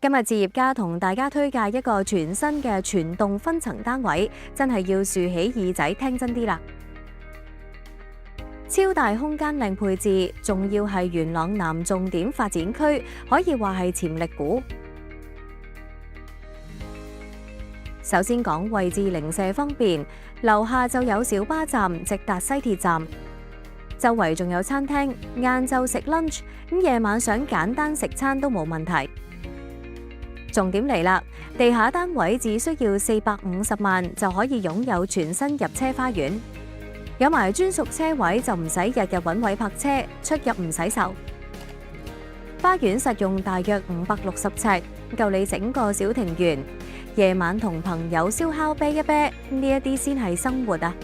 今日置業家同大家推介一個全新嘅全棟分層單位，真係要豎起耳仔聽真啲啦！超大空間靚配置，仲要係元朗南重點發展區，可以話係潛力股。首先講位置零舍方便，樓下就有小巴站，直達西鐵站。周圍仲有餐廳，晏晝食 lunch， 夜晚想簡單食餐都冇問題。重點嚟啦，地下單位只需要450萬就可以擁有全新入車花園，有埋專屬車位就唔使日日揾位泊車，出入唔使愁。花園實用大約560尺，夠你整個小庭園。夜晚同朋友燒烤啤一啤，呢一啲先係生活啊！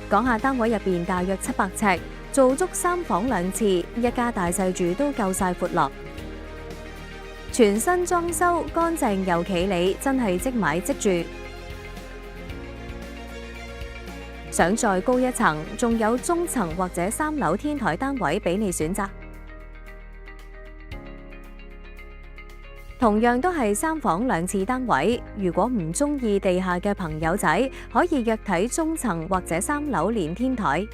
講下單位入邊大約700尺，做足3房2廁，一家大細住都夠晒闊落。全新裝修，乾淨又企理，真係即買即住。想再高一層，仲有中層或者3樓天台單位俾你選擇。同樣都係3房2廁單位，如果唔中意地下嘅朋友仔，可以約睇中層或者3樓連天台。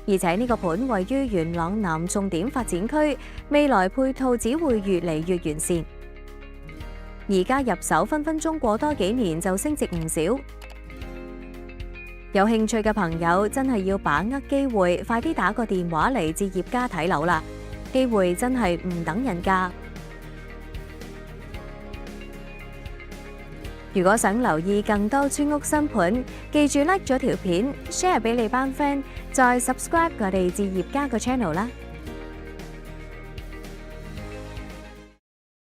而且呢個盤位於元朗南重點發展區，未來配套只會越嚟越完善。而家入手分分鐘過多幾年就升值唔少。有興趣嘅朋友真係要把握機會，快啲打個電話嚟置業家睇樓啦！機會真係唔等人㗎。如果想留意更多村屋新盤，記住 like 咗條片 ，share 俾你班 friend，再 subscribe 我哋置業家個 channel 啦。